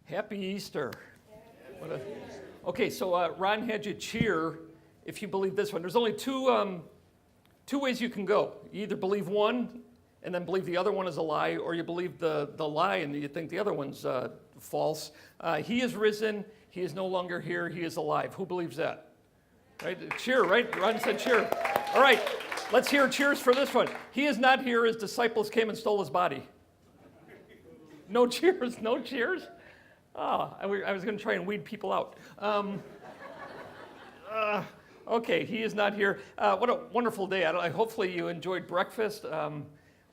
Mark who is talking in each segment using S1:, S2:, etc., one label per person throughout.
S1: Happy Easter. Okay, so Ron had you cheer if you believe this one. There's only two ways you can go. You either believe one and then believe the other one is a lie, or you believe the lie and you think the other one's false. He is risen. He is no longer here. He is alive. Who believes that? Right? Cheer, right? Ron said cheer. All right, let's hear cheers for this one. He is not here. His disciples came and stole his body. No cheers, no cheers? Oh, I was going to try and weed people out. Okay, he is not here. What a wonderful day. Hopefully you enjoyed breakfast.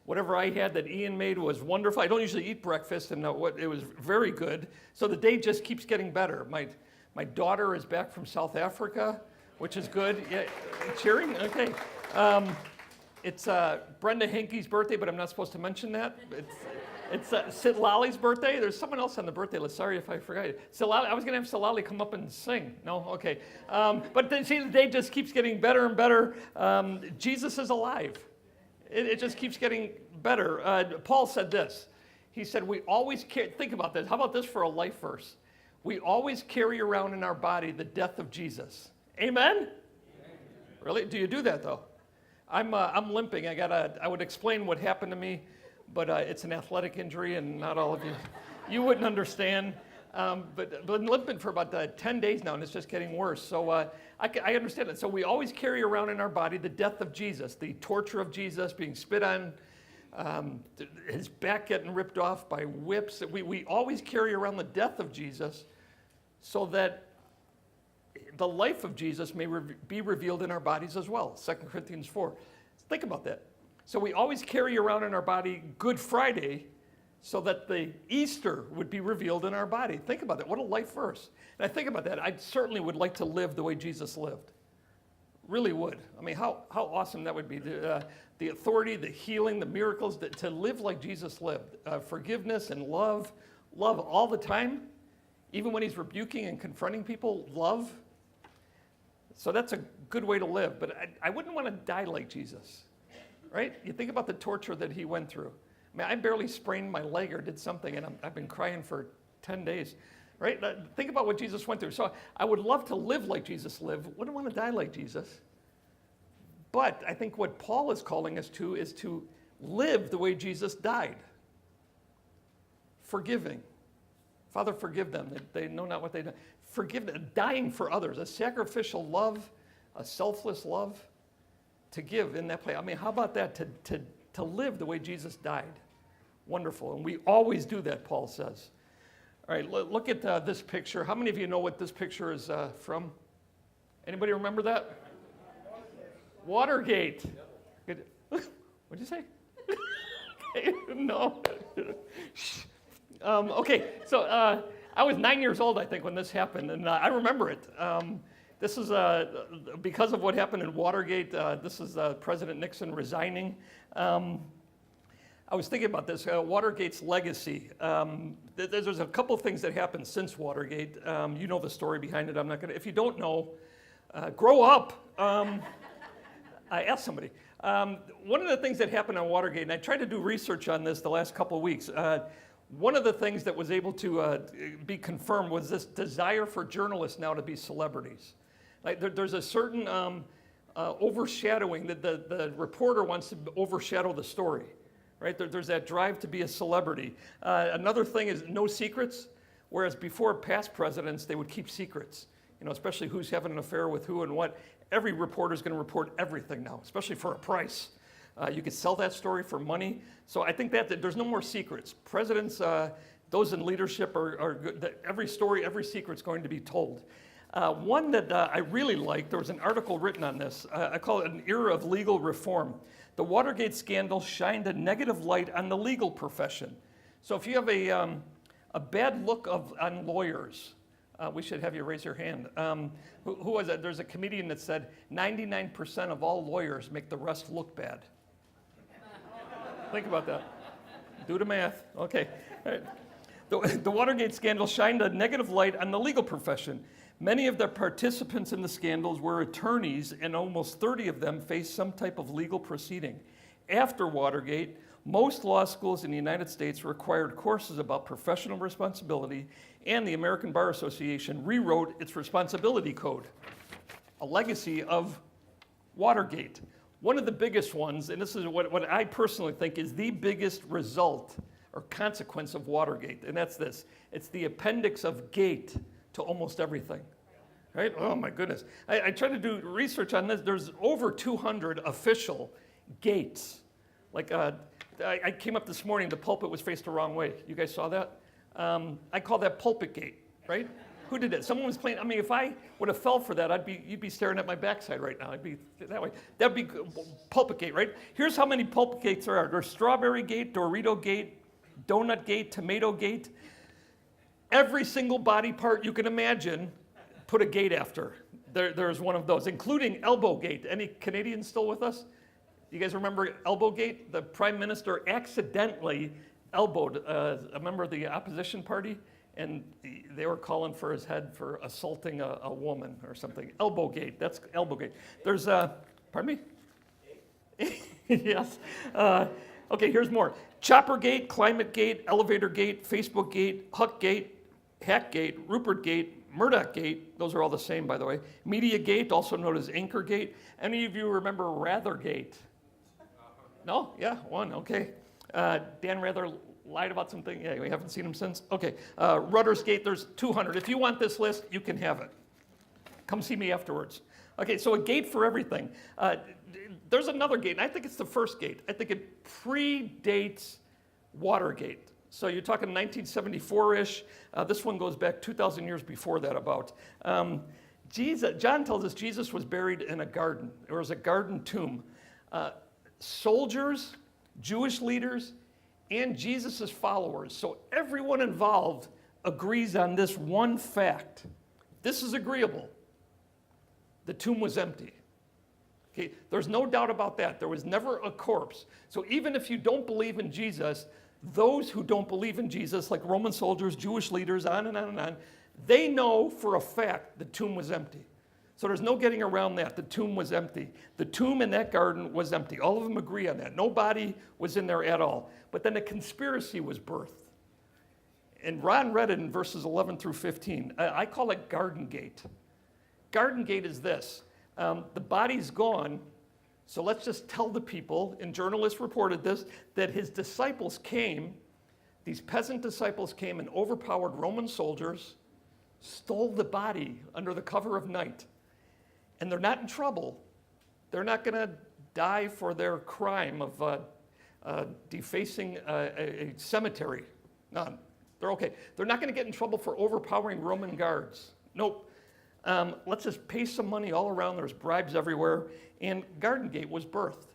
S1: Whatever I had that Ian made was wonderful. I don't usually eat breakfast, and it was very good. So the day just keeps getting better. My daughter is back from South Africa, which is good. Yeah, cheering? Okay. It's Brenda Henke's birthday, but I'm not supposed to mention that. It's Sitlali's birthday. There's someone else on the birthday list. Sorry if I forgot it. I was going to have Sitlali come up and sing. No? Okay. But see, the day just keeps getting better and better. Jesus is alive. It just keeps getting better. Paul said this. He said, we always think about this. How about this for a life verse? We always carry around in our body the death of Jesus. Amen? Amen. Really? Do you do that, though? I'm limping. I would explain what happened to me. But it's an athletic injury, and not all of you wouldn't understand. But I've been limping for about 10 days now, and it's just getting worse. So I understand it. So we always carry around in our body the death of Jesus, the torture of Jesus, being spit on, his back getting ripped off by whips. We always carry around the death of Jesus so that the life of Jesus may be revealed in our bodies as well. 2 Corinthians 4. Think about that. So we always carry around in our body Good Friday so that the Easter would be revealed in our body. Think about that. What a life verse. And I think about that. I certainly would like to live the way Jesus lived. Really would. I mean, how awesome that would be. The authority, the healing, the miracles, to live like Jesus lived. Forgiveness and love all the time. Even when he's rebuking and confronting people, love. So that's a good way to live. But I wouldn't want to die like Jesus. Right? You think about the torture that he went through. I mean, I barely sprained my leg or did something, and I've been crying for 10 days. Right? Think about what Jesus went through. So I would love to live like Jesus lived. Wouldn't want to die like Jesus. But I think what Paul is calling us to is to live the way Jesus died. Forgiving. Father, forgive them. They know not what they do. Forgive them. Dying for others. A sacrificial love. A selfless love. To give in that place. I mean, how about that? To live the way Jesus died. Wonderful. And we always do that, Paul says. All right, look at this picture. How many of you know what this picture is from? Anybody remember that? Watergate. What'd you say? Okay, no. Okay, so I was 9 years old, I think, when this happened, and I remember it. This is because of what happened in Watergate. This is President Nixon resigning. I was thinking about this, Watergate's legacy. There's a couple of things that happened since Watergate. You know the story behind it. I'm not going to. If you don't know, grow up. I asked somebody. One of the things that happened on Watergate, and I tried to do research on this the last couple of weeks. One of the things that was able to be confirmed was this desire for journalists now to be celebrities. Like there's a certain overshadowing that the reporter wants to overshadow the story, right? There's that drive to be a celebrity. Another thing is no secrets, whereas before past presidents, they would keep secrets, especially who's having an affair with who and what. Every reporter is going to report everything now, especially for a price. You could sell that story for money. So I think that there's no more secrets. Presidents, those in leadership are good. Every story, every secret's going to be told. One that I really liked, there was an article written on this. I call it an era of legal reform. The Watergate scandal shined a negative light on the legal profession. So if you have a bad look on lawyers, we should have you raise your hand. Who was it? There's a comedian that said 99% of all lawyers make the rest look bad. Think about that. Do the math. Okay. All right. The Watergate scandal shined a negative light on the legal profession. Many of the participants in the scandals were attorneys, and almost 30 of them faced some type of legal proceeding. After Watergate, Most law schools in the United States required courses about professional responsibility, and the American Bar Association rewrote its responsibility code, a legacy of Watergate. One of the biggest ones, and this is what I personally think is the biggest result or consequence of Watergate, and that's this. It's the appendix of gate to almost everything. Right? Oh my goodness. I tried to do research on this. There's over 200 official gates. Like I came up this morning, the pulpit was faced the wrong way. You guys saw that? I call that pulpit gate, right? Who did that? Someone was playing. I mean, if I would have fell for that, you'd be staring at my backside right now. I'd be that way. That'd be pulpit gate, right? Here's how many pulpit gates there are. There's strawberry gate, Dorito gate, donut gate, tomato gate. Every single body part you can imagine, put a gate after. There's one of those, including elbow gate. Any Canadians still with us? You guys remember elbow gate? The prime minister accidentally elbowed a member of the opposition party, and they were calling for his head for assaulting a woman or something. Elbow gate, that's elbow gate. There's, pardon me? Yes. Okay, here's more. Chopper gate, climate gate, elevator gate, Facebook gate, Huck gate, Hack gate, Rupert gate, Murdoch gate, those are all the same, by the way. Media gate, also known as Anchor gate. Any of you remember Rathergate? No? Yeah, one, okay. Dan Rather lied about something. Yeah, we haven't seen him since. Okay, Rutter's gate, there's 200. If you want this list, you can have it. Come see me afterwards. Okay, so a gate for everything. There's another gate, and I think it's the first gate. I think it predates Watergate. So you're talking 1974-ish. This one goes back 2,000 years before that about. John tells us Jesus was buried in a garden. There was a garden tomb. Soldiers, Jewish leaders, and Jesus' followers, so everyone involved agrees on this one fact. This is agreeable. The tomb was empty. Okay, there's no doubt about that. There was never a corpse. So even if you don't believe in Jesus, those who don't believe in Jesus, like Roman soldiers, Jewish leaders, on and on and on, they know for a fact the tomb was empty. So there's no getting around that. The tomb was empty. The tomb in that garden was empty. All of them agree on that. No body was in there at all. But then a conspiracy was birthed. And Ron read it in verses 11 through 15. I call it Garden Gate. Garden Gate is this. The body's gone, so let's just tell the people, and journalists reported this, that his disciples came, these peasant disciples came and overpowered Roman soldiers, stole the body under the cover of night. And they're not in trouble. They're not going to die for their crime of defacing a cemetery. No, they're okay. They're not going to get in trouble for overpowering Roman guards. Nope. Let's just pay some money all around. There's bribes everywhere. And Garden Gate was birthed.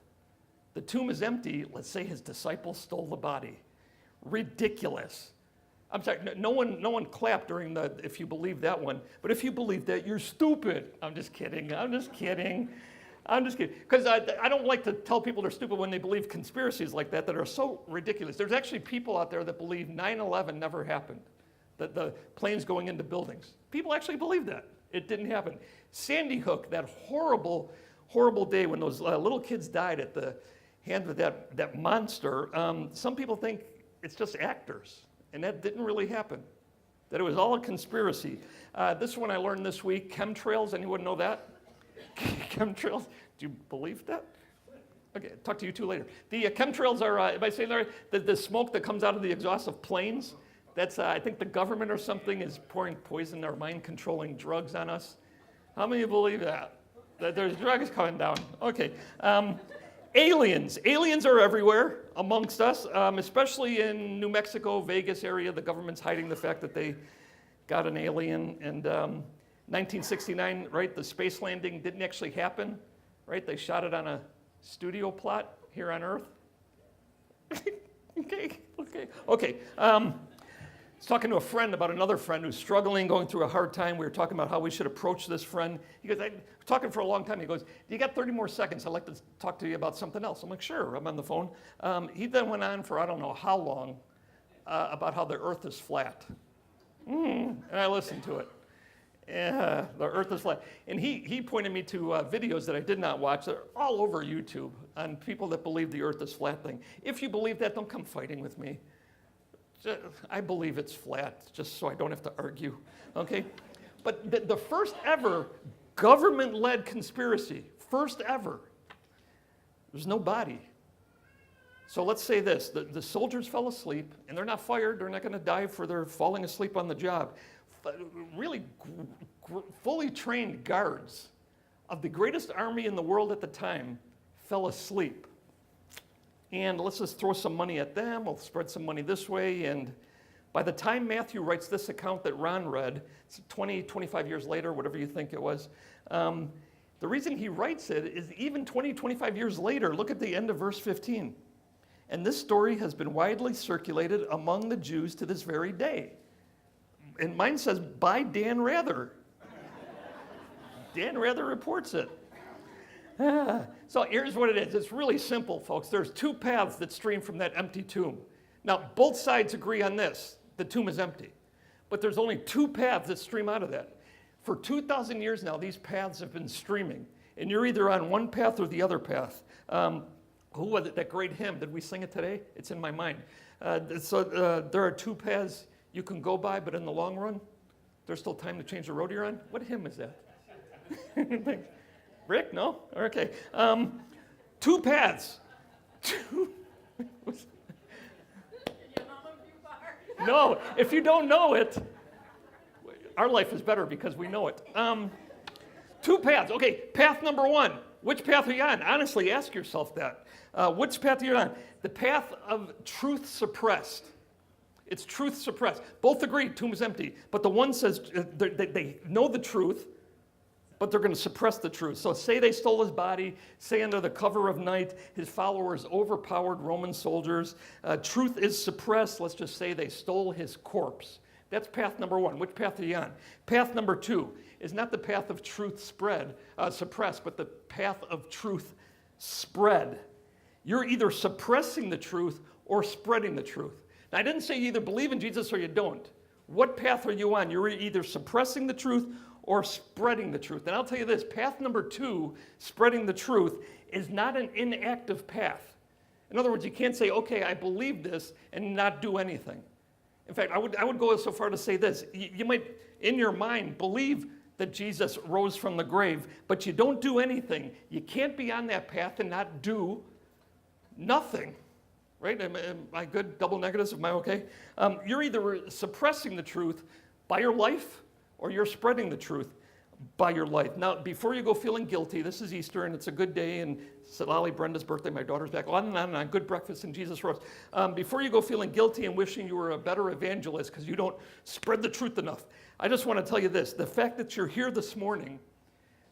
S1: The tomb is empty. Let's say his disciples stole the body. Ridiculous. I'm sorry, no one clapped during the, if you believe that one. But if you believe that, you're stupid. I'm just kidding. Because I don't like to tell people they're stupid when they believe conspiracies like that are so ridiculous. There's actually people out there that believe 9/11 never happened, that the planes going into buildings. People actually believe that. It didn't happen. Sandy Hook, that horrible, horrible day when those little kids died at the hands of that monster, some people think it's just actors. And that didn't really happen, that it was all a conspiracy. This one I learned this week, chemtrails, anyone know that? Chemtrails, do you believe that? Okay, talk to you two later. The chemtrails are, am I saying that right? The smoke that comes out of the exhaust of planes, that's, I think the government or something is pouring poison or mind-controlling drugs on us. How many of you believe that? That there's drugs coming down? Okay. Aliens. Aliens are everywhere amongst us, especially in New Mexico, Vegas area. The government's hiding the fact that they got an alien. And 1969, right, the space landing didn't actually happen, right? They shot it on a studio plot here on Earth. Okay. I was talking to a friend about another friend who's struggling, going through a hard time. We were talking about how we should approach this friend. He goes, I'm talking for a long time. He goes, you got 30 more seconds. I'd like to talk to you about something else. I'm like, sure, I'm on the phone. He then went on for I don't know how long about how the earth is flat. And I listened to it. The earth is flat. And he pointed me to videos that I did not watch that are all over YouTube on people that believe the earth is flat thing. If you believe that, don't come fighting with me. I believe it's flat, just so I don't have to argue, okay? But the first ever government-led conspiracy, first ever, there's no body. So let's say this, the soldiers fell asleep, and they're not fired, they're not gonna die for their falling asleep on the job. Really fully trained guards of the greatest army in the world at the time fell asleep. And let's just throw some money at them, we'll spread some money this way, and by the time Matthew writes this account that Ron read, it's 20, 25 years later, whatever you think it was, the reason he writes it is even 20, 25 years later, look at the end of verse 15. And this story has been widely circulated among the Jews to this very day. And mine says, by Dan Rather. Dan Rather reports it. So here's what it is. It's really simple, folks. There's two paths that stream from that empty tomb. Now, both sides agree on this. The tomb is empty. But there's only two paths that stream out of that. For 2,000 years now, these paths have been streaming. And you're either on one path or the other path. Who was it, that great hymn? Did we sing it today? It's in my mind. There are two paths you can go by, but in the long run, there's still time to change the road you're on. What hymn is that? Rick, no? Okay. Two paths. No, if you don't know it, our life is better because we know it. Two paths. Okay, path number one. Which path are you on? Honestly, ask yourself that. Which path are you on? The path of truth suppressed. It's truth suppressed. Both agree, tomb is empty. But the one says they know the truth, but they're going to suppress the truth. So say they stole his body, say under the cover of night, his followers overpowered Roman soldiers. Truth is suppressed. Let's just say they stole his corpse. That's path number one. Which path are you on? Path number two is not the path of truth suppressed, but the path of truth spread. You're either suppressing the truth or spreading the truth. Now, I didn't say you either believe in Jesus or you don't. What path are you on? You're either suppressing the truth or spreading the truth. And I'll tell you this, path number two, spreading the truth, is not an inactive path. In other words, you can't say, okay, I believe this, and not do anything. In fact, I would go so far to say this. You might, in your mind, believe that Jesus rose from the grave, but you don't do anything. You can't be on that path and not do nothing. Right? Am I good? Double negatives? Am I okay? You're either suppressing the truth by your life or you're spreading the truth by your life. Now, before you go feeling guilty, this is Easter and it's a good day and it's Lolly Brenda's birthday, my daughter's back, on and on and on, good breakfast and Jesus rose. Before you go feeling guilty and wishing you were a better evangelist because you don't spread the truth enough, I just want to tell you this. The fact that you're here this morning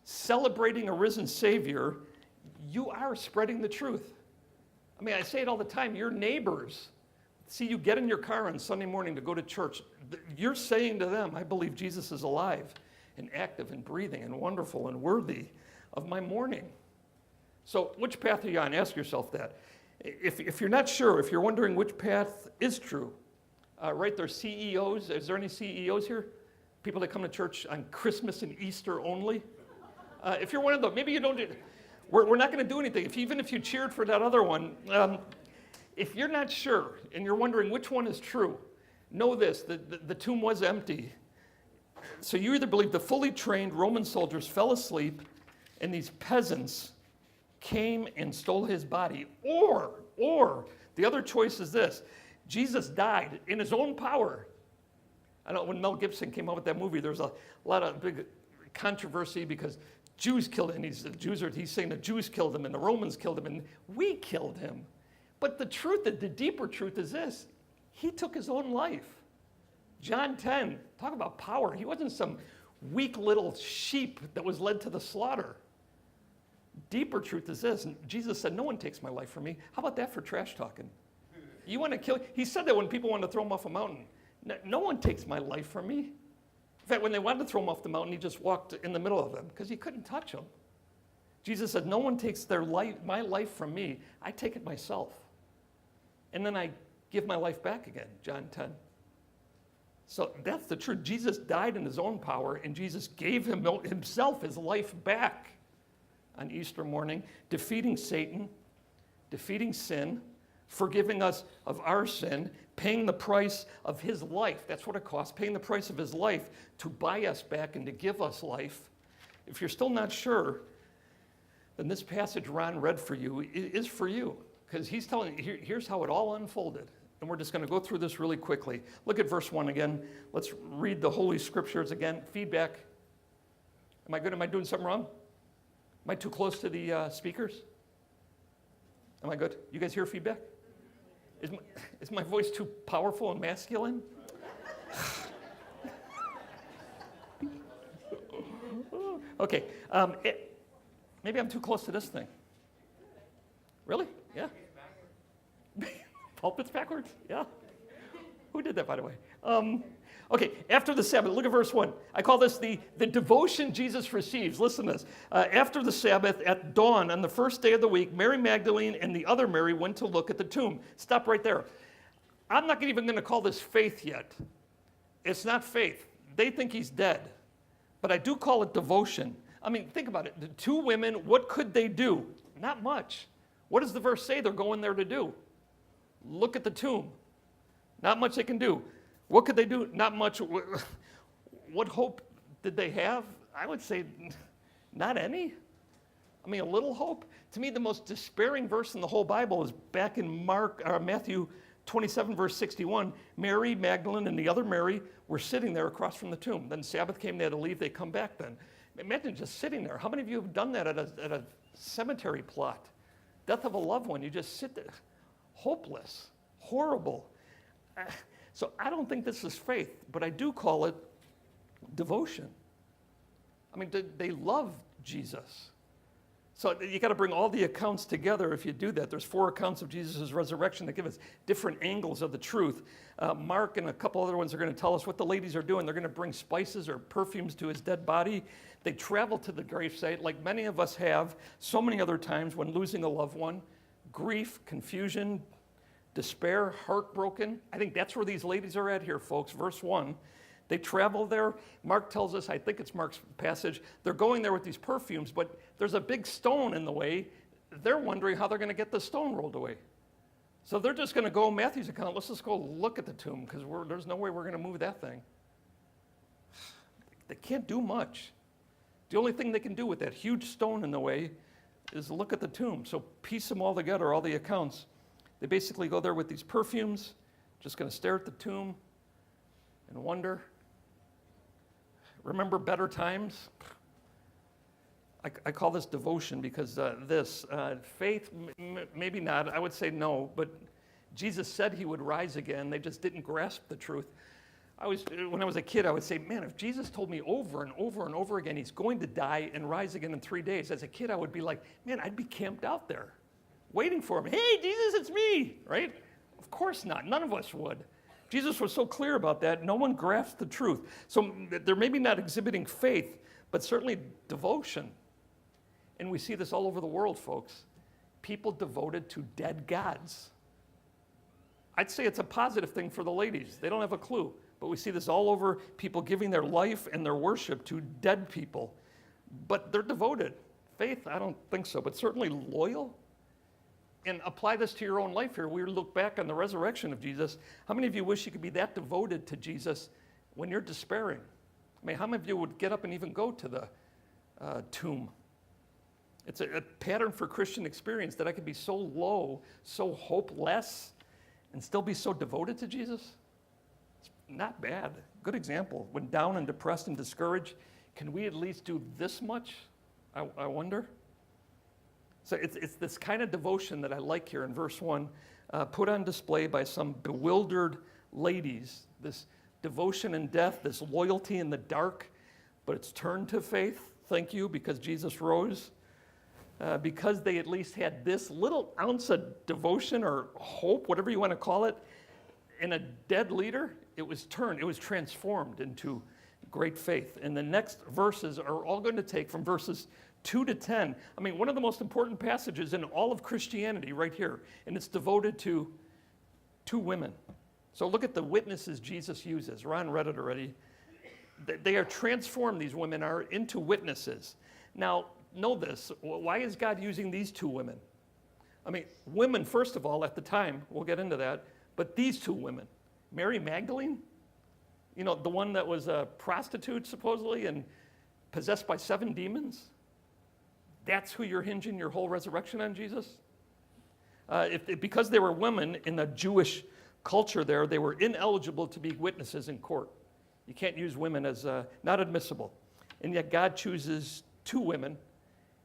S1: celebrating a risen Savior, you are spreading the truth. I mean, I say it all the time. Your neighbors see you get in your car on Sunday morning to go to church. You're saying to them, I believe Jesus is alive and active and breathing and wonderful and worthy of my mourning. So which path are you on? Ask yourself that. If you're not sure, if you're wondering which path is true, right, there's CEOs. Is there any CEOs here? People that come to church on Christmas and Easter only? If you're one of them, maybe you don't do We're not going to do anything. Even if you cheered for that other one, if you're not sure and you're wondering which one is true, know this, the tomb was empty. So you either believe the fully trained Roman soldiers fell asleep and these peasants came and stole his body, or the other choice is this, Jesus died in his own power. I know when Mel Gibson came out with that movie, there was a lot of big controversy because Jews killed him. He's saying the Jews killed him and the Romans killed him and we killed him. But the truth, the deeper truth is this, he took his own life. John 10, talk about power. He wasn't some weak little sheep that was led to the slaughter. Deeper truth is this, and Jesus said, no one takes my life from me. How about that for trash talking? You want to kill, he said that when people wanted to throw him off a mountain. No one takes my life from me. In fact, when they wanted to throw him off the mountain, he just walked in the middle of them because he couldn't touch them. Jesus said, no one takes my life from me. I take it myself. And then I give my life back again, John 10. So that's the truth. Jesus died in his own power, and Jesus gave himself his life back on Easter morning, defeating Satan, defeating sin, forgiving us of our sin, paying the price of his life. That's what it costs, paying the price of his life to buy us back and to give us life. If you're still not sure, then this passage Ron read for you is for you, because he's telling you, here's how it all unfolded. And we're just going to go through this really quickly. Look at verse 1 again. Let's read the Holy Scriptures again. Feedback. Am I good? Am I doing something wrong? Am I too close to the speakers? Am I good? You guys hear feedback? Is my voice too powerful and masculine? Okay. Maybe I'm too close to this thing. Really? Yeah. Pulpits backwards? Yeah. Who did that, by the way? Okay, after the Sabbath, look at verse 1. I call this the devotion Jesus receives. Listen to this. After the Sabbath, at dawn on the first day of the week, Mary Magdalene and the other Mary went to look at the tomb. Stop right there. I'm not even going to call this faith yet. It's not faith. They think he's dead. But I do call it devotion. I mean, think about it. The two women, what could they do? Not much. What does the verse say they're going there to do? Look at the tomb. Not much they can do. What could they do? Not much. What hope did they have? I would say not any. I mean, a little hope. To me, the most despairing verse in the whole Bible is back in Matthew 27, verse 61. Mary Magdalene and the other Mary were sitting there across from the tomb. Then Sabbath came, they had to leave, they come back then. Imagine just sitting there. How many of you have done that at a cemetery plot? Death of a loved one, you just sit there. Hopeless, horrible. So I don't think this is faith, but I do call it devotion. I mean, they love Jesus. So you got to bring all the accounts together if you do that. There's 4 accounts of Jesus' resurrection that give us different angles of the truth. Mark and a couple other ones are going to tell us what the ladies are doing. They're going to bring spices or perfumes to his dead body. They travel to the gravesite like many of us have so many other times when losing a loved one. Grief, confusion, despair, heartbroken. I think that's where these ladies are at here, folks. Verse 1. They travel there. Mark tells us, I think it's Mark's passage, they're going there with these perfumes, but there's a big stone in the way. They're wondering how they're going to get the stone rolled away. So they're just going to go, Matthew's account, let's just go look at the tomb, because there's no way we're going to move that thing. They can't do much. The only thing they can do with that huge stone in the way is look at the tomb. So piece them all together, all the accounts. They basically go there with these perfumes, just going to stare at the tomb and wonder. Remember better times? I call this devotion because faith, maybe not. I would say no, but Jesus said he would rise again. They just didn't grasp the truth. When I was a kid, I would say, man, if Jesus told me over and over and over again he's going to die and rise again in 3 days, as a kid I would be like, man, I'd be camped out there waiting for him. Hey, Jesus, it's me, right? Of course not. None of us would. Jesus was so clear about that, no one grasped the truth. So they're maybe not exhibiting faith, but certainly devotion. And we see this all over the world, folks. People devoted to dead gods. I'd say it's a positive thing for the ladies. They don't have a clue. But we see this all over, people giving their life and their worship to dead people. But they're devoted. Faith, I don't think so, but certainly loyal. And apply this to your own life here. We look back on the resurrection of Jesus. How many of you wish you could be that devoted to Jesus when you're despairing? I mean, how many of you would get up and even go to the tomb? It's a pattern for Christian experience that I could be so low, so hopeless, and still be so devoted to Jesus. It's not bad. Good example. When down and depressed and discouraged, can we at least do this much? I wonder. So it's this kind of devotion that I like here in verse 1, put on display by some bewildered ladies. This devotion in death, this loyalty in the dark, but it's turned to faith. Thank you, because Jesus rose. Because they at least had this little ounce of devotion or hope, whatever you want to call it, in a dead leader, it was transformed into great faith. And the next verses are all going to take from verses 2 to 10. I mean, one of the most important passages in all of Christianity right here, and it's devoted to 2 women. So look at the witnesses Jesus uses. Ron read it already. They are transformed, these women are, into witnesses. Now, know this. Why is God using these two women? I mean, women, first of all, at the time, we'll get into that, but these two women, Mary Magdalene, you know, the one that was a prostitute, supposedly, and possessed by 7 demons, that's who you're hinging your whole resurrection on, Jesus? Because they were women in the Jewish culture there, they were ineligible to be witnesses in court. You can't use women as not admissible. And yet God chooses 2 women,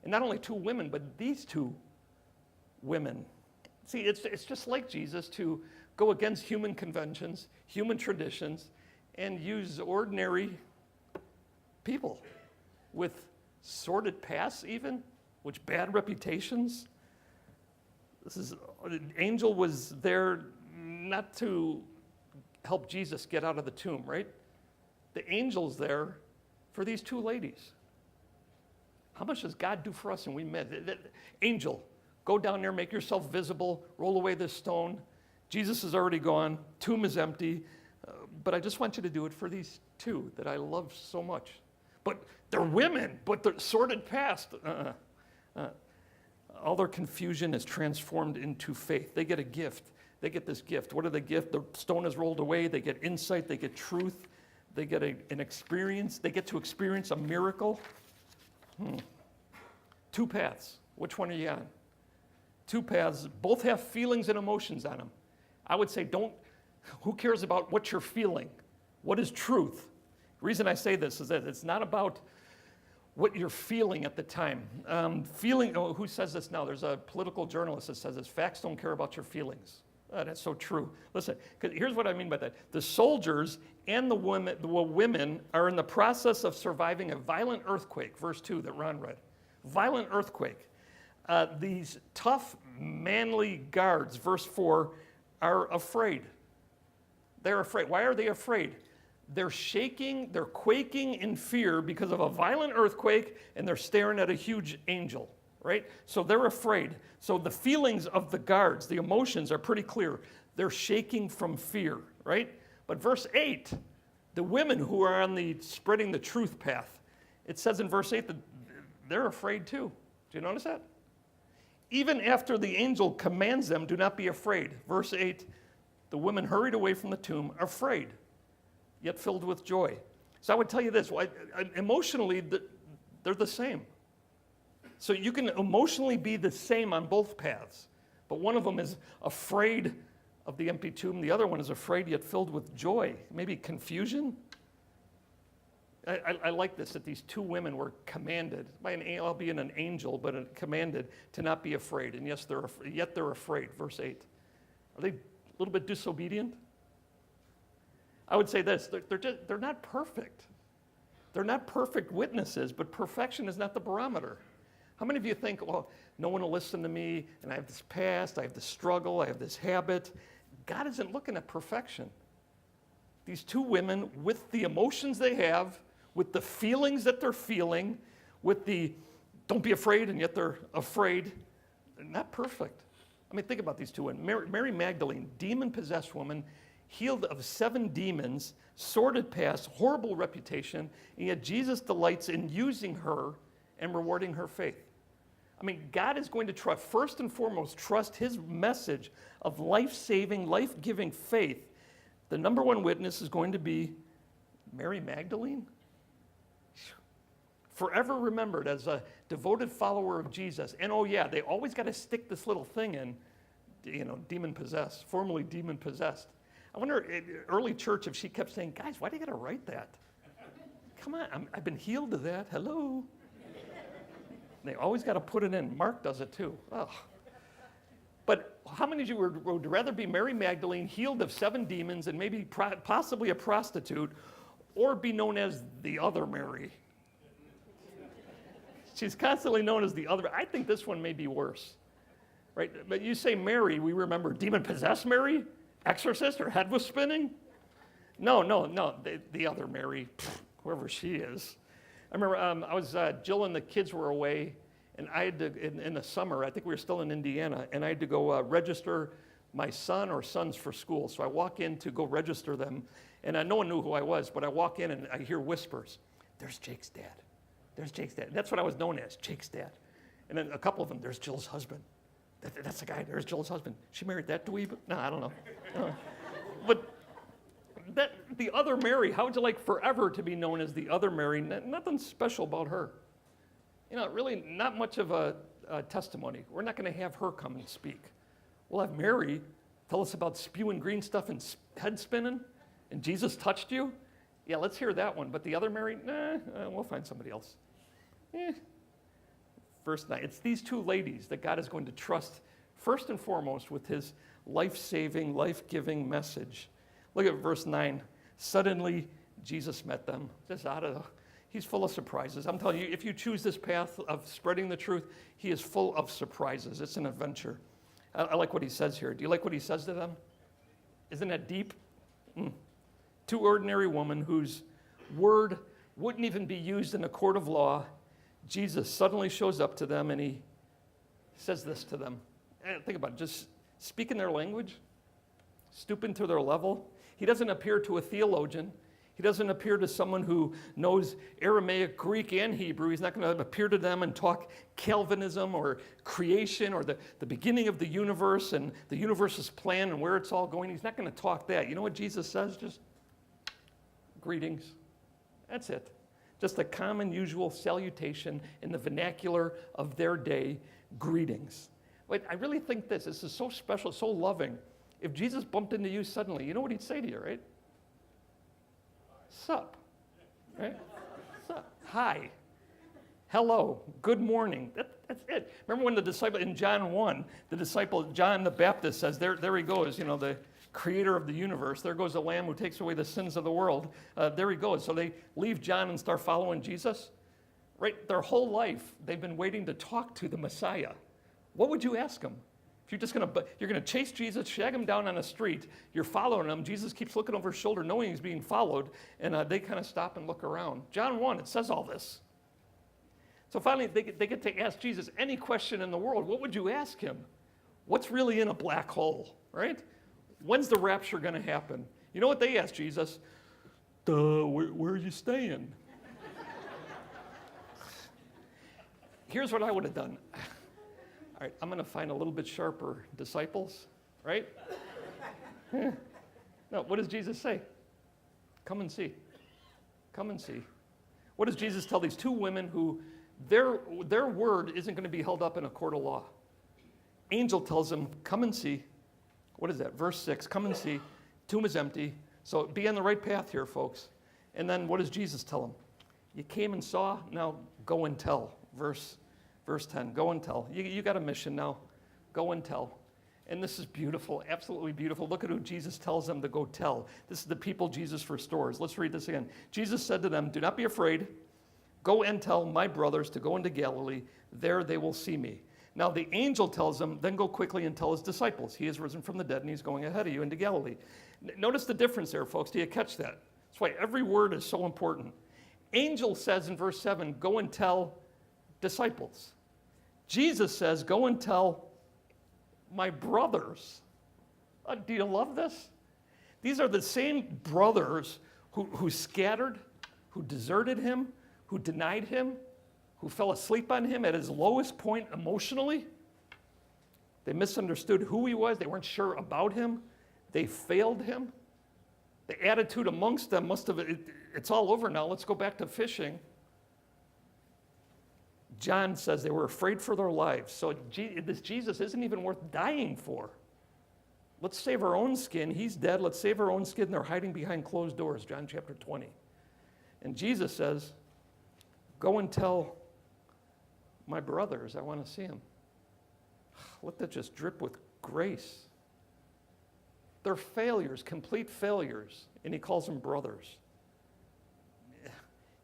S1: and not only 2 women, but these 2 women. See, it's just like Jesus to go against human conventions, human traditions, and use ordinary people with sordid pasts even, with bad reputations. Angel was there not to help Jesus get out of the tomb, right? The angel's there for these 2 ladies. How much does God do for us? And we met. Angel, go down there, make yourself visible, roll away this stone. Jesus is already gone, tomb is empty, but I just want you to do it for these 2 that I love so much. But they're women, but they're sordid past. All their confusion is transformed into faith. They get a gift. They get this gift. What are the gift? The stone is rolled away. They get insight. They get truth. They get an experience. They get to experience a miracle. 2 paths. Which one are you on? 2 paths. Both have feelings and emotions on them. I would say who cares about what you're feeling? What is truth? The reason I say this is that it's not about what you're feeling at the time. Who says this now? There's a political journalist that says this: facts don't care about your feelings. That's so true. Listen, 'cause here's what I mean by that. The soldiers and the women are in the process of surviving a violent earthquake, verse 2 that Ron read. Violent earthquake. These tough, manly guards, verse 4, are afraid. They're afraid. Why are they afraid? They're shaking, they're quaking in fear because of a violent earthquake, and they're staring at a huge angel, right? So they're afraid. So the feelings of the guards, the emotions are pretty clear. They're shaking from fear, right? But verse 8, the women who are on the spreading the truth path, it says in verse 8 that they're afraid too. Do you notice that? Even after the angel commands them, do not be afraid. Verse 8, the women hurried away from the tomb, afraid, yet filled with joy. So I would tell you this, emotionally, they're the same. So you can emotionally be the same on both paths, but one of them is afraid of the empty tomb. The other one is afraid yet filled with joy, maybe confusion. I like this, that these 2 women were commanded, by albeit an angel, but commanded to not be afraid. And yes, yet they're afraid, verse 8. Are they a little bit disobedient? I would say this, they're not perfect. They're not perfect witnesses, but perfection is not the barometer. How many of you think, well, no one will listen to me, and I have this past, I have this struggle, I have this habit? God isn't looking at perfection. These 2 women, with the emotions they have, with the feelings that they're feeling, with the don't be afraid, and yet they're afraid, they're not perfect. I mean, think about these 2 women. Mary Magdalene, demon-possessed woman, healed of 7 demons, sordid past, horrible reputation, and yet Jesus delights in using her and rewarding her faith. I mean, God is going to first and foremost, trust his message of life-saving, life-giving faith. The number 1 witness is going to be Mary Magdalene. Forever remembered as a devoted follower of Jesus. And oh yeah, they always got to stick this little thing in, demon-possessed, formerly demon-possessed. I wonder, in early church, if she kept saying, guys, why do you got to write that? Come on, I've been healed of that, hello. They always got to put it in. Mark does it too. Oh. But how many of you would rather be Mary Magdalene, healed of 7 demons, and maybe possibly a prostitute, or be known as the other Mary? She's constantly known as the other. I think this one may be worse, right? But you say Mary, we remember demon-possessed Mary, exorcist, her head was spinning. No, the other Mary, whoever she is. I remember I was, Jill and the kids were away, and I had to, in the summer, I think we were still in Indiana, and I had to go register my son or sons for school. So I walk in to go register them, and no one knew who I was, but I walk in and I hear whispers. There's Jake's dad. There's Jake's dad. That's what I was known as, Jake's dad. And then a couple of them, there's Jill's husband. That's the guy, there's Jill's husband. She married that dweeb? No, I don't know. But the other Mary, how would you like forever to be known as the other Mary? Nothing special about her. Really not much of a testimony. We're not going to have her come and speak. We'll have Mary tell us about spewing green stuff and head spinning, and Jesus touched you. Yeah, let's hear that one. But the other Mary, we'll find somebody else. Verse 9, it's these two ladies that God is going to trust first and foremost with his life-saving, life-giving message. Look at verse 9. Suddenly, Jesus met them. He's full of surprises. I'm telling you, if you choose this path of spreading the truth, he is full of surprises. It's an adventure. I like what he says here. Do you like what he says to them? Isn't that deep? Two ordinary women whose word wouldn't even be used in a court of law. Jesus suddenly shows up to them and he says this to them. Think about it, just speaking their language, stooping to their level. He doesn't appear to a theologian. He doesn't appear to someone who knows Aramaic, Greek, and Hebrew. He's not going to appear to them and talk Calvinism or creation or the beginning of the universe and the universe's plan and where it's all going. He's not going to talk that. You know what Jesus says? Just greetings. That's it. Just a common, usual salutation in the vernacular of their day, greetings. Wait, I really think this is so special, so loving. If Jesus bumped into you suddenly, you know what he'd say to you, right? Sup, right? Sup, hi, hello, good morning. That's it. Remember when the disciple, in John 1, the disciple, John the Baptist says, there he goes, the creator of the universe. There goes the Lamb who takes away the sins of the world. There he goes. So they leave John and start following Jesus. Right? Their whole life, they've been waiting to talk to the Messiah. What would you ask him? If you're going to chase Jesus, shag him down on a street, you're following him, Jesus keeps looking over his shoulder knowing he's being followed, and they kind of stop and look around. John 1, it says all this. So finally, they get to ask Jesus any question in the world. What would you ask him? What's really in a black hole, right? When's the rapture going to happen? You know what they asked Jesus? Where are you staying? Here's what I would have done. All right, I'm going to find a little bit sharper disciples, right? No, what does Jesus say? Come and see. Come and see. What does Jesus tell these two women who their word isn't going to be held up in a court of law? Angel tells them, come and see. What is that? Verse 6, come and see. Tomb is empty. So be on the right path here, folks. And then what does Jesus tell them? You came and saw, now go and tell. Verse 10, go and tell. You got a mission now. Go and tell. And this is beautiful, absolutely beautiful. Look at who Jesus tells them to go tell. This is the people Jesus restores. Let's read this again. Jesus said to them, do not be afraid. Go and tell my brothers to go into Galilee. There they will see me. Now the angel tells them, then go quickly and tell his disciples. He is risen from the dead and he's going ahead of you into Galilee. Notice the difference there, folks. Do you catch that? That's why every word is so important. Angel says in verse 7, go and tell disciples. Jesus says, go and tell my brothers. Do you love this? These are the same brothers who scattered, who deserted him, who denied him, who fell asleep on him at his lowest point emotionally. They misunderstood who he was. They weren't sure about him. They failed him. The attitude amongst them must have, it's all over now. Let's go back to fishing. John says they were afraid for their lives. So this Jesus isn't even worth dying for. Let's save our own skin. He's dead. Let's save our own skin. They're hiding behind closed doors, John chapter 20. And Jesus says, go and tell my brothers I want to see them. Let that just drip with grace. They're failures, complete failures, and he calls them brothers.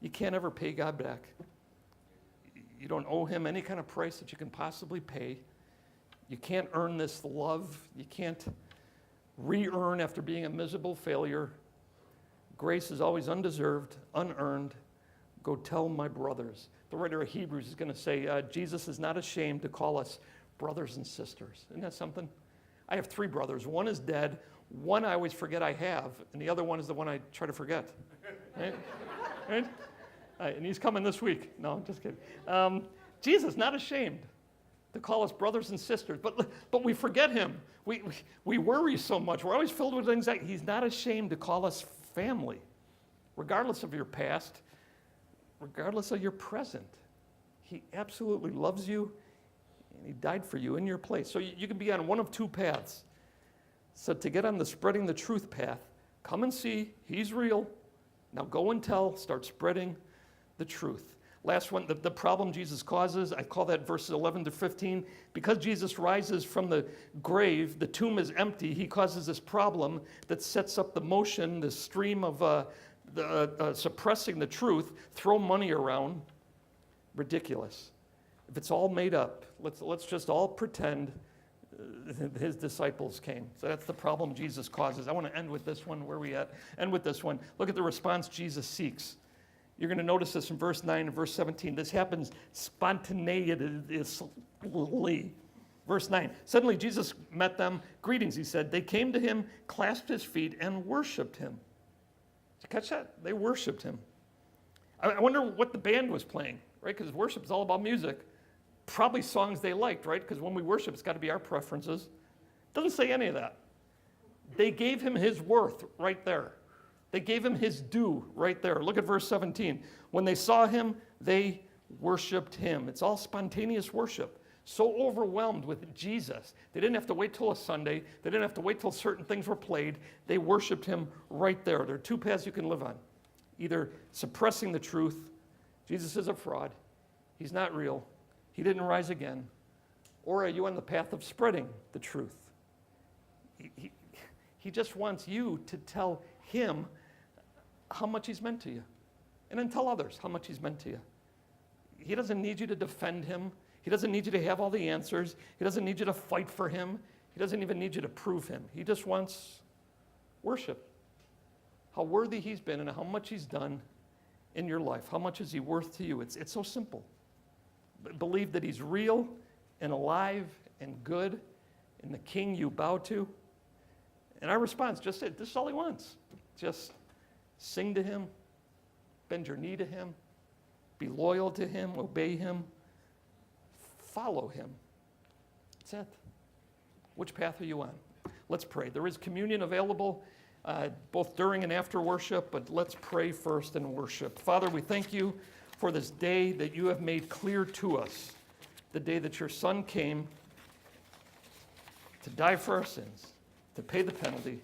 S1: You can't ever pay God back. You don't owe him any kind of price that you can possibly pay. You can't earn this love. You can't re-earn after being a miserable failure. Grace is always undeserved, unearned. Go tell my brothers. The writer of Hebrews is going to say, Jesus is not ashamed to call us brothers and sisters. Isn't that something? I have 3 brothers. One is dead. One I always forget I have, and the other one is the one I try to forget. Right? Right? And he's coming this week. No, I'm just kidding. Jesus, not ashamed to call us brothers and sisters, but we forget him. We worry so much. We're always filled with anxiety. He's not ashamed to call us family, regardless of your past, regardless of your present. He absolutely loves you, and he died for you in your place. So you can be on one of 2 paths. So to get on the spreading the truth path, come and see, he's real. Now go and tell, start spreading the truth. Last one, the problem Jesus causes, I call that verses 11 to 15. Because Jesus rises from the grave, the tomb is empty, he causes this problem that sets up the motion, the stream of suppressing the truth, throw money around. Ridiculous. If it's all made up, let's just all pretend his disciples came. So that's the problem Jesus causes. I want to end with this one. Where are we at? End with this one. Look at the response Jesus seeks. You're going to notice this in verse 9 and verse 17. This happens spontaneously. Verse 9. Suddenly Jesus met them. Greetings, he said. They came to him, clasped his feet, and worshiped him. Did you catch that? They worshiped him. I wonder what the band was playing, right? Because worship is all about music. Probably songs they liked, right? Because when we worship, it's got to be our preferences. Doesn't say any of that. They gave him his worth right there. They gave him his due right there. Look at verse 17. When they saw him, they worshiped him. It's all spontaneous worship. So overwhelmed with Jesus. They didn't have to wait till a Sunday. They didn't have to wait till certain things were played. They worshiped him right there. There are 2 paths you can live on. Either suppressing the truth. Jesus is a fraud. He's not real. He didn't rise again. Or are you on the path of spreading the truth? He just wants you to tell him how much he's meant to you. And then tell others how much he's meant to you. He doesn't need you to defend him. He doesn't need you to have all the answers. He doesn't need you to fight for him. He doesn't even need you to prove him. He just wants worship. How worthy he's been and how much he's done in your life. How much is he worth to you? It's so simple. Believe that he's real and alive and good and the king you bow to. And our response, just this is all he wants. Just sing to him, bend your knee to him, be loyal to him, obey him, follow him. That's it. Which path are you on? Let's pray. There is communion available both during and after worship, but let's pray first and worship. Father, we thank you for this day that you have made clear to us, the day that your Son came to die for our sins, to pay the penalty.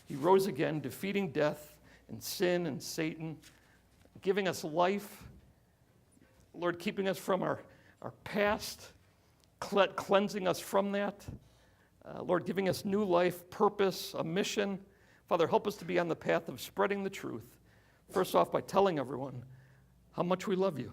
S1: He rose again, defeating death and sin and Satan, giving us life. Lord, keeping us from our past, cleansing us from that. Lord, giving us new life, purpose, a mission. Father, help us to be on the path of spreading the truth. First off, by telling everyone how much we love you.